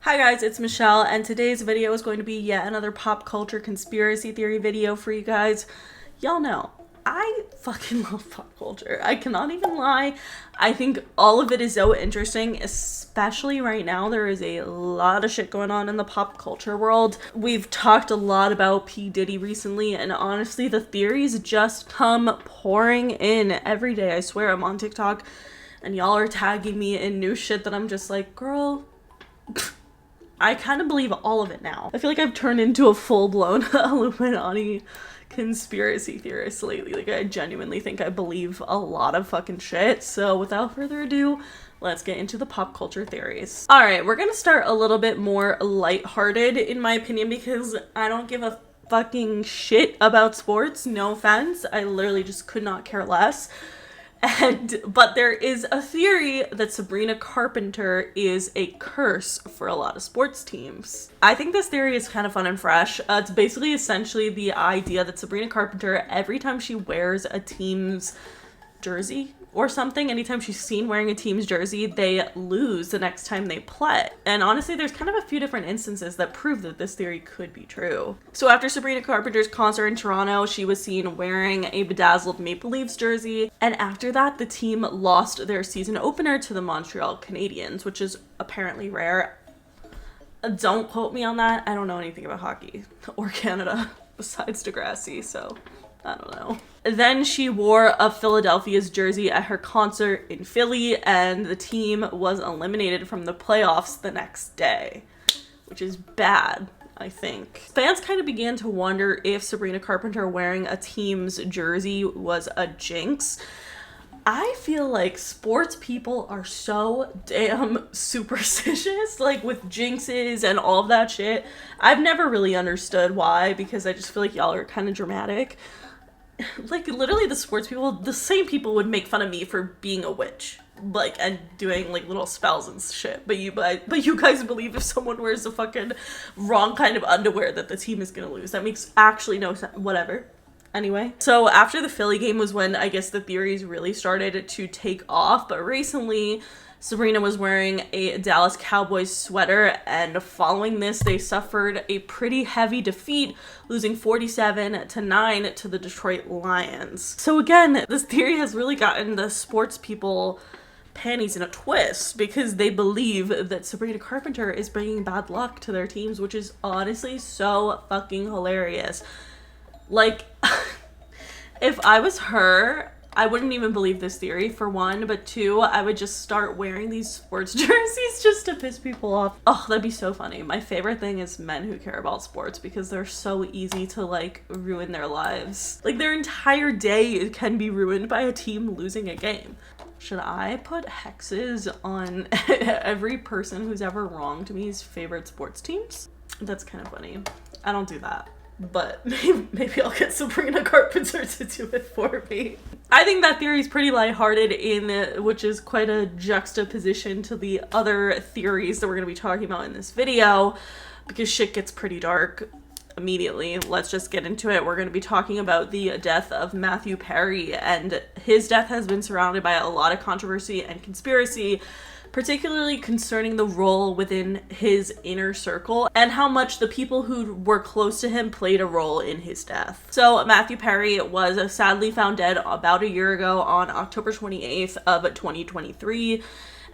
Hi guys, it's Michelle, and today's video is going to be yet another pop culture conspiracy theory video for you guys. Y'all know, I fucking love pop culture. I cannot even lie. I think all of it is so interesting, especially right now. There is a lot of shit going on in the pop culture world. We've talked a lot about P Diddy recently, and honestly, the theories just come pouring in every day. I swear, I'm on TikTok, and y'all are tagging me in new shit that I'm just like, girl... I kind of believe all of it now. I feel like I've turned into a full-blown Illuminati conspiracy theorist lately. Like, I genuinely think I believe a lot of fucking shit. So without further ado, let's get into the pop culture theories. All right, we're gonna start a little bit more lighthearted, in my opinion, because I don't give a fucking shit about sports. No offense. I literally just could not care less. But there is a theory that Sabrina Carpenter is a curse for a lot of sports teams. I think this theory is kind of fun and fresh. It's basically essentially the idea that Sabrina Carpenter, every time she wears a team's jersey or something, anytime she's seen wearing a team's jersey, they lose the next time they play. And honestly, there's kind of a few different instances that prove that this theory could be true. So after Sabrina Carpenter's concert in Toronto, she was seen wearing a bedazzled Maple Leafs jersey. And after that, the team lost their season opener to the Montreal Canadiens, which is apparently rare. Don't quote me on that. I don't know anything about hockey or Canada besides Degrassi, so I don't know. Then she wore a Philadelphia's jersey at her concert in Philly, and the team was eliminated from the playoffs the next day, which is bad, I think. Fans kind of began to wonder if Sabrina Carpenter wearing a team's jersey was a jinx. I feel like sports people are so damn superstitious, like with jinxes and all of that shit. I've never really understood why, because I just feel like y'all are kind of dramatic. Like, literally the sports people, the same people would make fun of me for being a witch, like, and doing like little spells and shit. But you guys believe if someone wears the fucking wrong kind of underwear that the team is gonna lose. That makes actually no sense. Whatever. Anyway, so after the Philly game was when I guess the theories really started to take off, but recently Sabrina was wearing a Dallas Cowboys sweater, and following this, they suffered a pretty heavy defeat, losing 47-9 to the Detroit Lions. So again, this theory has really gotten the sports people panties in a twist, because they believe that Sabrina Carpenter is bringing bad luck to their teams, which is honestly so fucking hilarious. Like, if I was her, I wouldn't even believe this theory, for one, but two, I would just start wearing these sports jerseys just to piss people off. Oh, that'd be so funny. My favorite thing is men who care about sports, because they're so easy to, like, ruin their lives. Like, their entire day can be ruined by a team losing a game. Should I put hexes on every person who's ever wronged me's favorite sports teams? That's kind of funny. I don't do that. But maybe I'll get Sabrina Carpenter to do it for me. I think that theory is pretty lighthearted, which is quite a juxtaposition to the other theories that we're going to be talking about in this video, because shit gets pretty dark immediately. Let's just get into it. We're going to be talking about the death of Matthew Perry, and his death has been surrounded by a lot of controversy and conspiracy, particularly concerning the role within his inner circle and how much the people who were close to him played a role in his death. So Matthew Perry was sadly found dead about a year ago on October 28th of 2023.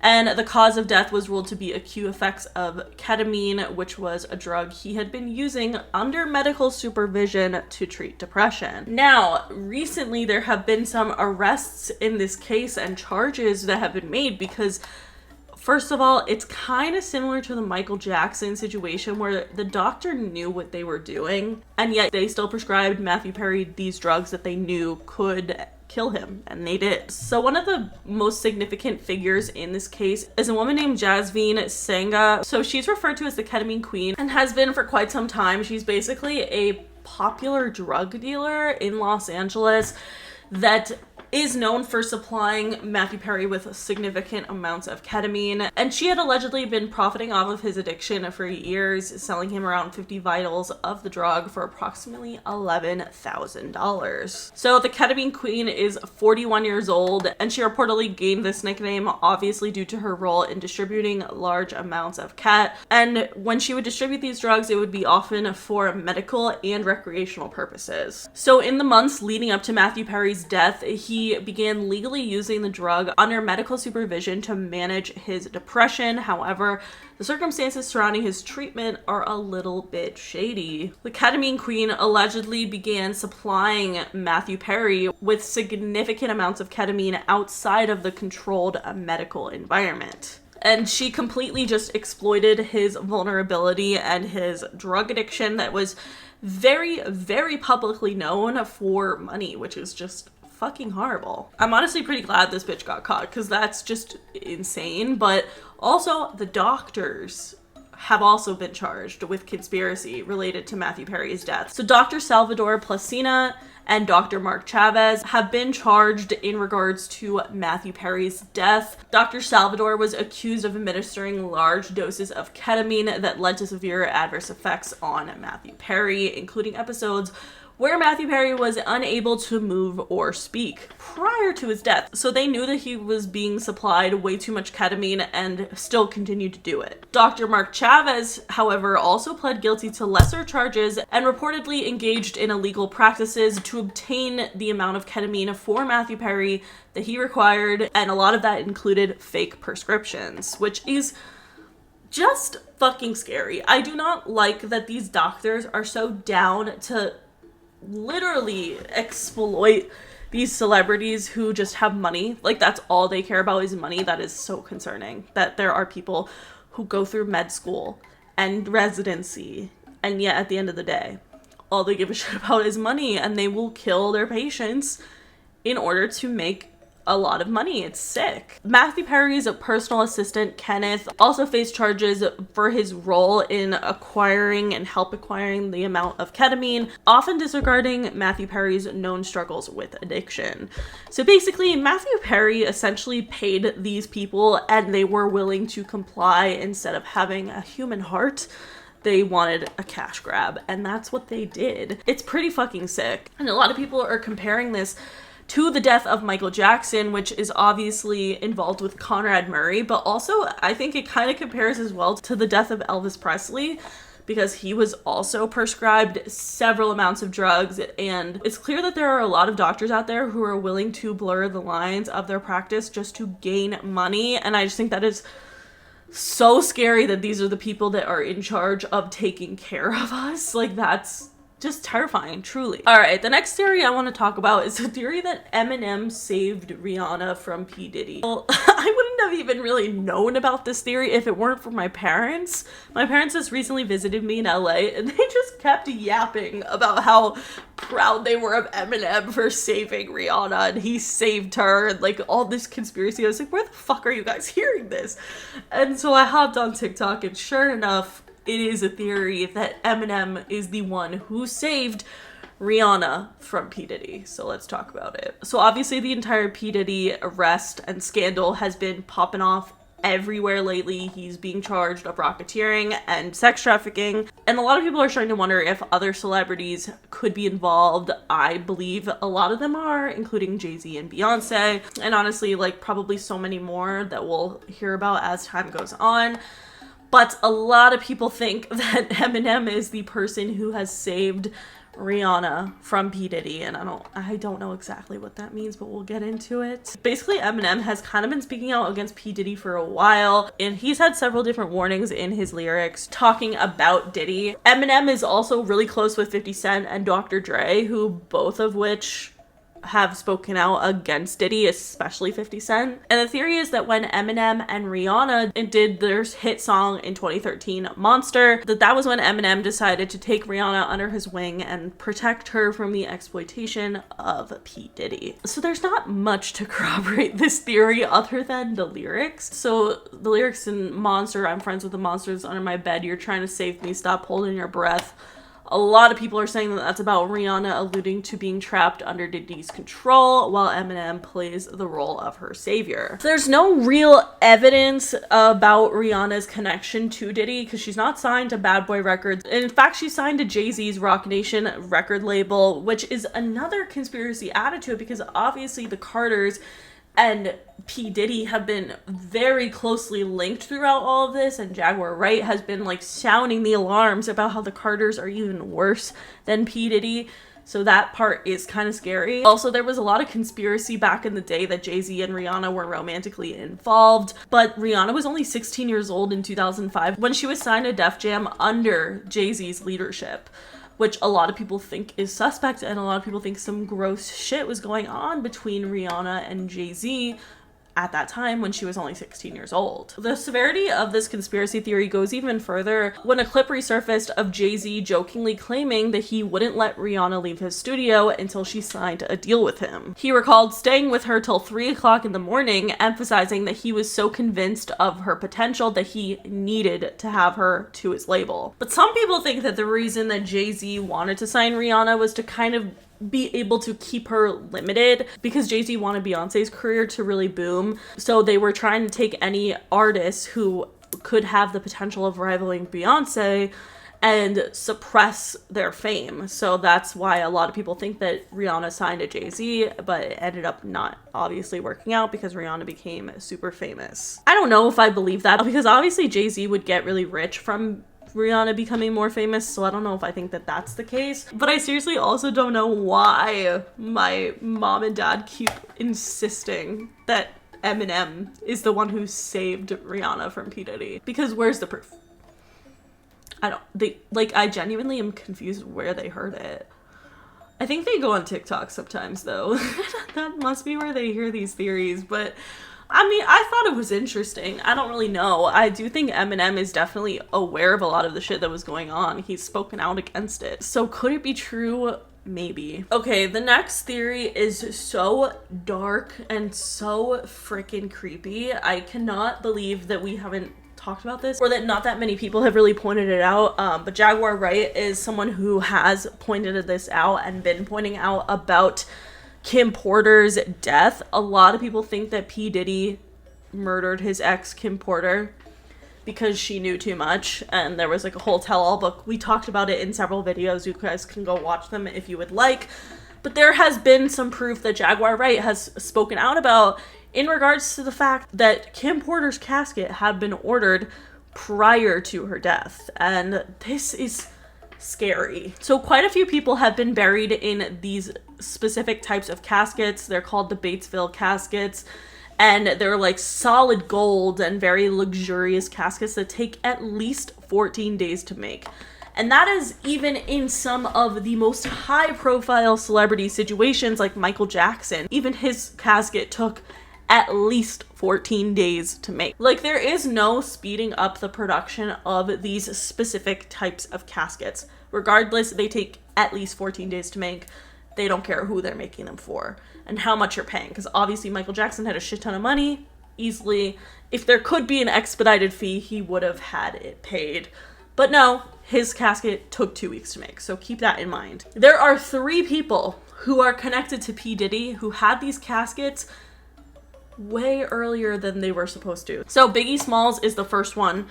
And the cause of death was ruled to be acute effects of ketamine, which was a drug he had been using under medical supervision to treat depression. Now, recently there have been some arrests in this case and charges that have been made, because first of all, it's kind of similar to the Michael Jackson situation, where the doctor knew what they were doing, and yet they still prescribed Matthew Perry these drugs that they knew could kill him, and they did. So one of the most significant figures in this case is a woman named Jasmine Sanga. So she's referred to as the ketamine queen and has been for quite some time. She's basically a popular drug dealer in Los Angeles that is known for supplying Matthew Perry with significant amounts of ketamine, and she had allegedly been profiting off of his addiction for years, selling him around 50 vials of the drug for approximately $11,000. So the ketamine queen is 41 years old, and she reportedly gained this nickname obviously due to her role in distributing large amounts of ket. And when she would distribute these drugs, it would be often for medical and recreational purposes. So in the months leading up to Matthew Perry's death, he began legally using the drug under medical supervision to manage his depression. However, the circumstances surrounding his treatment are a little bit shady. The ketamine queen allegedly began supplying Matthew Perry with significant amounts of ketamine outside of the controlled medical environment. And she completely just exploited his vulnerability and his drug addiction that was very, very publicly known for money, which is just fucking horrible. I'm honestly pretty glad this bitch got caught because that's just insane. But also the doctors have also been charged with conspiracy related to Matthew Perry's death. So Dr. Salvador Placina and Dr. Mark Chavez have been charged in regards to Matthew Perry's death. Dr. Salvador was accused of administering large doses of ketamine that led to severe adverse effects on Matthew Perry, including episodes where Matthew Perry was unable to move or speak prior to his death. So they knew that he was being supplied way too much ketamine and still continued to do it. Dr. Mark Chavez, however, also pled guilty to lesser charges and reportedly engaged in illegal practices to obtain the amount of ketamine for Matthew Perry that he required, and a lot of that included fake prescriptions, which is just fucking scary. I do not like that these doctors are so down to literally exploit these celebrities who just have money. Like, that's all they care about is money. That is so concerning that there are people who go through med school and residency, and yet at the end of the day, all they give a shit about is money, and they will kill their patients in order to make a lot of money. It's sick. Matthew Perry's personal assistant, Kenneth, also faced charges for his role in acquiring and help acquiring the amount of ketamine, often disregarding Matthew Perry's known struggles with addiction. So basically, Matthew Perry essentially paid these people and they were willing to comply instead of having a human heart. They wanted a cash grab, and that's what they did. It's pretty fucking sick. And a lot of people are comparing this to the death of Michael Jackson, which is obviously involved with Conrad Murray, but also I think it kind of compares as well to the death of Elvis Presley, because he was also prescribed several amounts of drugs, and it's clear that there are a lot of doctors out there who are willing to blur the lines of their practice just to gain money, and I just think that is so scary that these are the people that are in charge of taking care of us. Like, that's just terrifying, truly. All right, the next theory I want to talk about is the theory that Eminem saved Rihanna from P Diddy. Well, I wouldn't have even really known about this theory if it weren't for my parents. My parents just recently visited me in LA, and they just kept yapping about how proud they were of Eminem for saving Rihanna, and he saved her, and like all this conspiracy. I was like, where the fuck are you guys hearing this? And so I hopped on TikTok, and sure enough, it is a theory that Eminem is the one who saved Rihanna from P. Diddy. So let's talk about it. So obviously the entire P. Diddy arrest and scandal has been popping off everywhere lately. He's being charged of racketeering and sex trafficking. And a lot of people are starting to wonder if other celebrities could be involved. I believe a lot of them are, including Jay-Z and Beyonce. And honestly, like probably so many more that we'll hear about as time goes on. But a lot of people think that Eminem is the person who has saved Rihanna from P. Diddy, and I don't know exactly what that means, but we'll get into it. Basically, Eminem has kind of been speaking out against P. Diddy for a while, and he's had several different warnings in his lyrics talking about Diddy. Eminem is also really close with 50 Cent and Dr. Dre, who both of which have spoken out against Diddy, especially 50 Cent. And the theory is that when Eminem and Rihanna did their hit song in 2013, Monster, that was when Eminem decided to take Rihanna under his wing and protect her from the exploitation of P. Diddy. So there's not much to corroborate this theory other than the lyrics. So the lyrics in Monster, I'm friends with the monsters under my bed, you're trying to save me, stop holding your breath. A lot of people are saying that that's about Rihanna alluding to being trapped under Diddy's control, while Eminem plays the role of her savior. There's no real evidence about Rihanna's connection to Diddy because she's not signed to Bad Boy Records. In fact, she's signed to Jay-Z's Roc Nation record label, which is another conspiracy added to it because obviously the Carters and P Diddy have been very closely linked throughout all of this, and Jaguar Wright has been like sounding the alarms about how the Carters are even worse than P Diddy. So that part is kind of scary. Also, there was a lot of conspiracy back in the day that Jay-Z and Rihanna were romantically involved, but Rihanna was only 16 years old in 2005 when she was signed to Def Jam under Jay-Z's leadership, which a lot of people think is suspect, and a lot of people think some gross shit was going on between Rihanna and Jay-Z at that time when she was only 16 years old. The severity of this conspiracy theory goes even further when a clip resurfaced of Jay-Z jokingly claiming that he wouldn't let Rihanna leave his studio until she signed a deal with him. He recalled staying with her till 3 o'clock in the morning, emphasizing that he was so convinced of her potential that he needed to have her to his label. But some people think that the reason that Jay-Z wanted to sign Rihanna was to kind of be able to keep her limited because Jay-Z wanted Beyonce's career to really boom. So they were trying to take any artists who could have the potential of rivaling Beyonce and suppress their fame. So that's why a lot of people think that Rihanna signed to Jay-Z, but it ended up not obviously working out because Rihanna became super famous. I don't know if I believe that because obviously Jay-Z would get really rich from Rihanna becoming more famous, so I don't know if I think that that's the case. But I seriously also don't know why my mom and dad keep insisting that Eminem is the one who saved Rihanna from P Diddy. Because where's the proof? I genuinely am confused where they heard it. I think they go on TikTok sometimes though. That must be where they hear these theories, but I mean, I thought it was interesting. I don't really know. I do think Eminem is definitely aware of a lot of the shit that was going on. He's spoken out against it. So could it be true? Maybe. Okay, the next theory is so dark and so freaking creepy. I cannot believe that we haven't talked about this or that not that many people have really pointed it out. But Jaguar Wright is someone who has pointed this out and been pointing out about Kim Porter's death. A lot of people think that P Diddy murdered his ex Kim Porter because she knew too much, and there was like a whole tell-all book. We talked about it in several videos. You guys can go watch them if you would like. But there has been some proof that Jaguar Wright has spoken out about in regards to the fact that Kim Porter's casket had been ordered prior to her death, and this is scary. So quite a few people have been buried in these specific types of caskets. They're called the Batesville caskets, and they're like solid gold and very luxurious caskets that take at least 14 days to make. And that is even in some of the most high profile celebrity situations like Michael Jackson. Even his casket took at least 14 days to make. Like, there is no speeding up the production of these specific types of caskets. Regardless, they take at least 14 days to make. They don't care who they're making them for and how much you're paying, because obviously Michael Jackson had a shit ton of money easily. If there could be an expedited fee, he would have had it paid. But no, his casket took 2 weeks to make, so keep that in mind. There are 3 people who are connected to P Diddy who had these caskets way earlier than they were supposed to. So Biggie Smalls is the first one.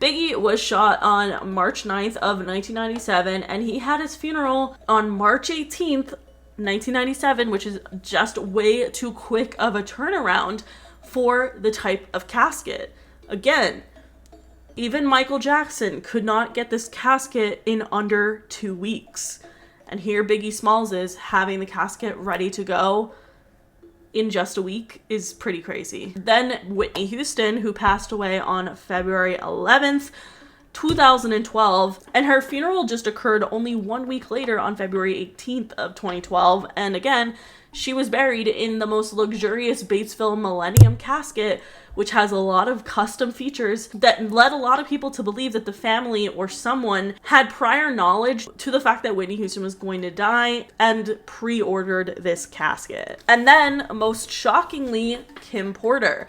Biggie was shot on March 9th of 1997, and he had his funeral on March 18th, 1997, which is just way too quick of a turnaround for the type of casket. Again, even Michael Jackson could not get this casket in under 2 weeks. And here Biggie Smalls is having the casket ready to go in just a week is pretty crazy. Then Whitney Houston, who passed away on February 11th, 2012, and her funeral just occurred only 1 week later on February 18th of 2012. And again, she was buried in the most luxurious Batesville Millennium casket, which has a lot of custom features that led a lot of people to believe that the family or someone had prior knowledge to the fact that Whitney Houston was going to die and pre-ordered this casket. And then, most shockingly, Kim Porter.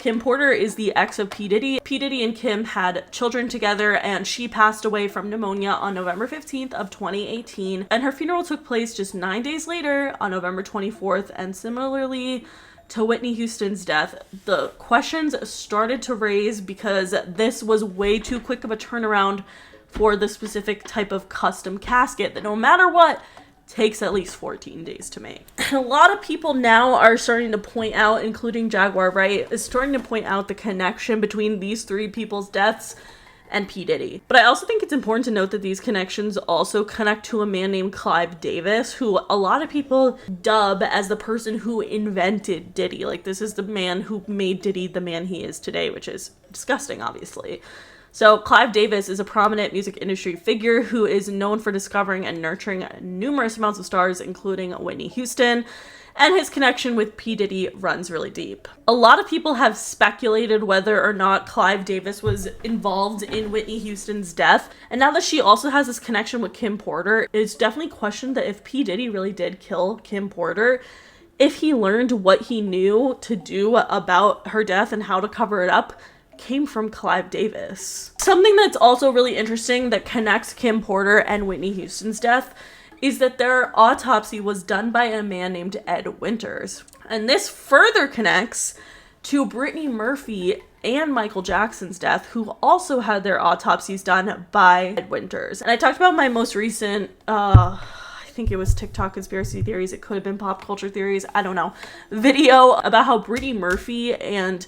Kim Porter is the ex of P Diddy. P Diddy and Kim had children together, and she passed away from pneumonia on November 15th of 2018, and her funeral took place just 9 days later on November 24th. And similarly to Whitney Houston's death, the questions started to raise because this was way too quick of a turnaround for the specific type of custom casket that, no matter what, takes at least 14 days to make. And a lot of people now are starting to point out, including Jaguar Wright, is starting to point out the connection between these three people's deaths and P. Diddy. But I also think it's important to note that these connections also connect to a man named Clive Davis, who a lot of people dub as the person who invented Diddy. Like, this is the man who made Diddy the man he is today, which is disgusting, obviously. So Clive Davis is a prominent music industry figure who is known for discovering and nurturing numerous amounts of stars, including Whitney Houston, and his connection with P. Diddy runs really deep. A lot of people have speculated whether or not Clive Davis was involved in Whitney Houston's death, and now that she also has this connection with Kim Porter, it's definitely questioned that if P. Diddy really did kill Kim Porter, if he learned what he knew to do about her death and how to cover it up, came from Clive Davis. Something that's also really interesting that connects Kim Porter and Whitney Houston's death is that their autopsy was done by a man named Ed Winters. And this further connects to Brittany Murphy and Michael Jackson's death, who also had their autopsies done by Ed Winters. And I talked about my most recent, I think it was TikTok conspiracy theories, it could have been pop culture theories, I don't know, video about how Brittany Murphy and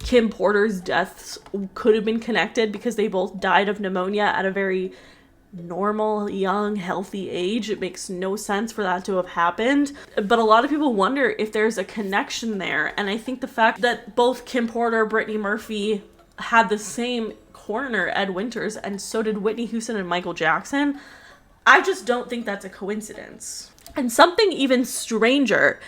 Kim Porter's deaths could have been connected because they both died of pneumonia at a very normal, young, healthy age. It makes no sense for that to have happened. But a lot of people wonder if there's a connection there. And I think the fact that both Kim Porter, Brittany Murphy had the same coroner, Ed Winters, and so did Whitney Houston and Michael Jackson, I just don't think that's a coincidence. And something even stranger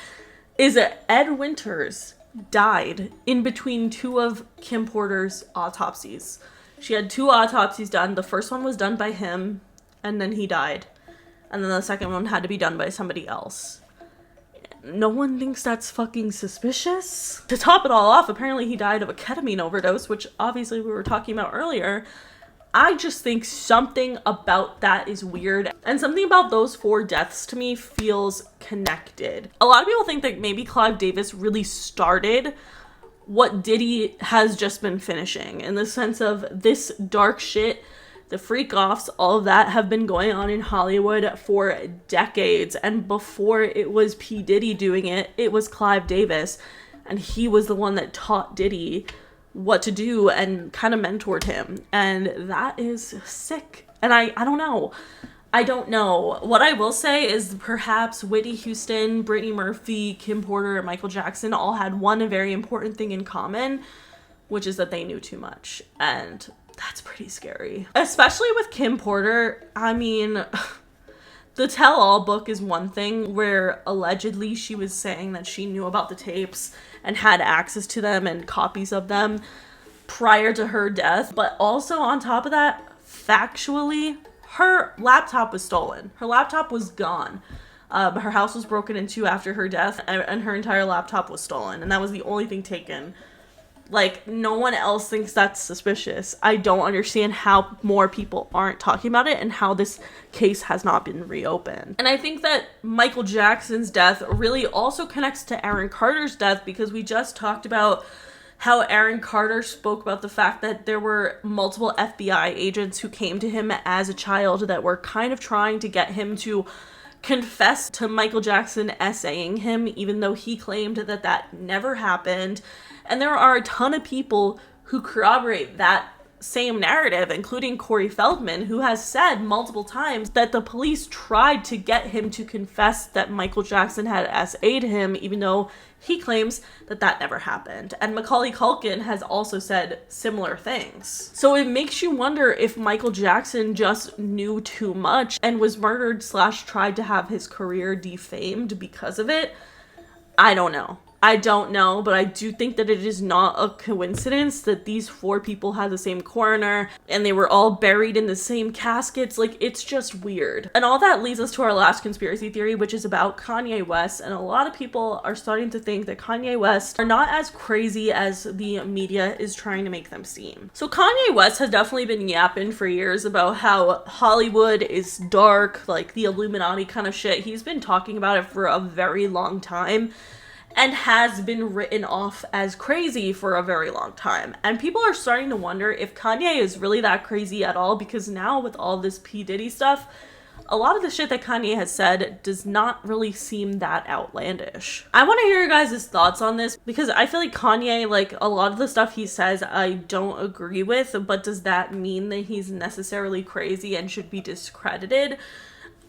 is that Ed Winters died in between two of Kim Porter's autopsies. She had two autopsies done. The first one was done by him, and then he died. And then the second one had to be done by somebody else. No one thinks that's fucking suspicious? To top it all off, apparently he died of a ketamine overdose, which obviously we were talking about earlier. I just think something about that is weird. And something about those four deaths to me feels connected. A lot of people think that maybe Clive Davis really started what Diddy has just been finishing, in the sense of this dark shit, the freak offs, all of that have been going on in Hollywood for decades. And before it was P. Diddy doing it, it was Clive Davis. And he was the one that taught Diddy what to do and kind of mentored him. And that is sick. And I don't know. I don't know. What I will say is perhaps Whitney Houston, Brittany Murphy, Kim Porter, and Michael Jackson all had one very important thing in common, which is that they knew too much. And that's pretty scary. Especially with Kim Porter. I mean, the tell-all book is one thing where allegedly she was saying that she knew about the tapes and had access to them and copies of them prior to her death. But also on top of that, factually, her laptop was stolen. Her laptop was gone. Her house was broken into after her death, and her entire laptop was stolen. And that was the only thing taken. Like, no one else thinks that's suspicious. I don't understand how more people aren't talking about it and how this case has not been reopened. And I think that Michael Jackson's death really also connects to Aaron Carter's death, because we just talked about how Aaron Carter spoke about the fact that there were multiple FBI agents who came to him as a child that were kind of trying to get him to confess to Michael Jackson essaying him, even though he claimed that that never happened. And there are a ton of people who corroborate that same narrative, including Corey Feldman, who has said multiple times that the police tried to get him to confess that Michael Jackson had essayed him, even though he claims that that never happened. And Macaulay Culkin has also said similar things. So it makes you wonder if Michael Jackson just knew too much and was murdered / tried to have his career defamed because of it. I don't know. I don't know, but I do think that it is not a coincidence that these 4 people had the same coroner and they were all buried in the same caskets. Like, it's just weird. And all that leads us to our last conspiracy theory, which is about Kanye West. And a lot of people are starting to think that Kanye West are not as crazy as the media is trying to make them seem. So Kanye West has definitely been yapping for years about how Hollywood is dark, like the Illuminati kind of shit. He's been talking about it for a very long time, and has been written off as crazy for a very long time. And people are starting to wonder if Kanye is really that crazy at all, because now with all this P Diddy stuff, a lot of the shit that Kanye has said does not really seem that outlandish. I want to hear your guys' thoughts on this, because I feel like Kanye, like, a lot of the stuff he says I don't agree with, but does that mean that he's necessarily crazy and should be discredited?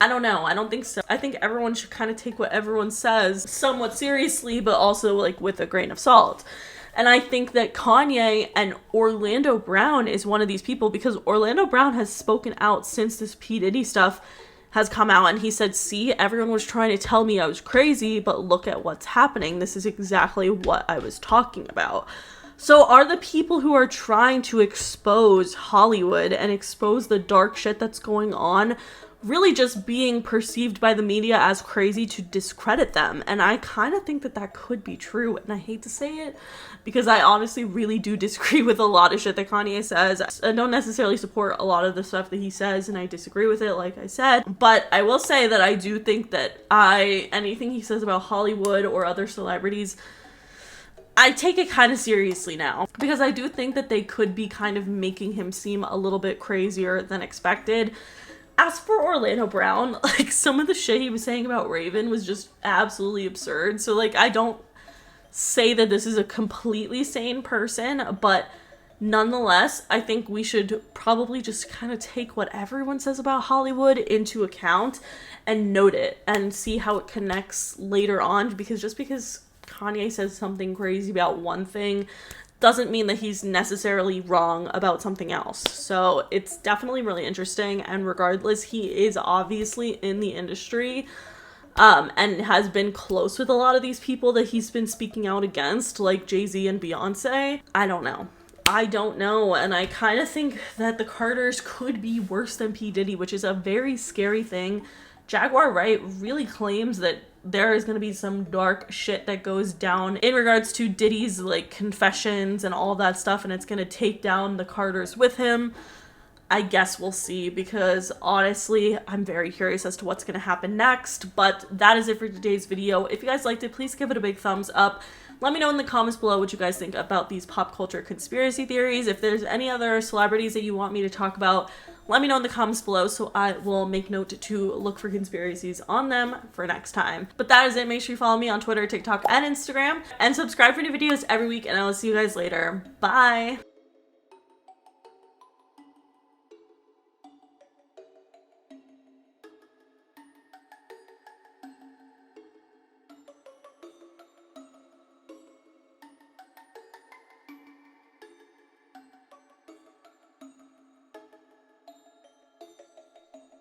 I don't know. I don't think so. I think everyone should kind of take what everyone says somewhat seriously, but also like with a grain of salt. And I think that Kanye and Orlando Brown is one of these people, because Orlando Brown has spoken out since this P Diddy stuff has come out, and he said, see, everyone was trying to tell me I was crazy, but look at what's happening. This is exactly what I was talking about. So are the people who are trying to expose Hollywood and expose the dark shit that's going on really just being perceived by the media as crazy to discredit them? And I kind of think that that could be true, and I hate to say it because I honestly really do disagree with a lot of shit that Kanye says. I don't necessarily support a lot of the stuff that he says, and I disagree with it, like I said, but I will say that I do think that anything he says about Hollywood or other celebrities, I take it kind of seriously now, because I do think that they could be kind of making him seem a little bit crazier than expected. As for Orlando Brown, like, some of the shit he was saying about Raven was just absolutely absurd. So, like, I don't say that this is a completely sane person, but nonetheless, I think we should probably just kind of take what everyone says about Hollywood into account and note it and see how it connects later on, because just because Kanye says something crazy about one thing doesn't mean that he's necessarily wrong about something else. So it's definitely really interesting, and regardless, he is obviously in the industry and has been close with a lot of these people that he's been speaking out against, like Jay-Z and Beyonce. I don't know, and I kind of think that the Carters could be worse than P Diddy, which is a very scary thing. Jaguar Wright really claims that there is going to be some dark shit that goes down in regards to Diddy's, like, confessions and all that stuff, and it's going to take down the Carters with him. I guess we'll see, because honestly, I'm very curious as to what's going to happen next. But that is it for today's video. If you guys liked it, please give it a big thumbs up. Let me know in the comments below what you guys think about these pop culture conspiracy theories. If there's any other celebrities that you want me to talk about, let me know in the comments below, so I will make note to look for conspiracies on them for next time. But that is it. Make sure you follow me on Twitter, TikTok, and Instagram, and subscribe for new videos every week, and I will see you guys later. Bye!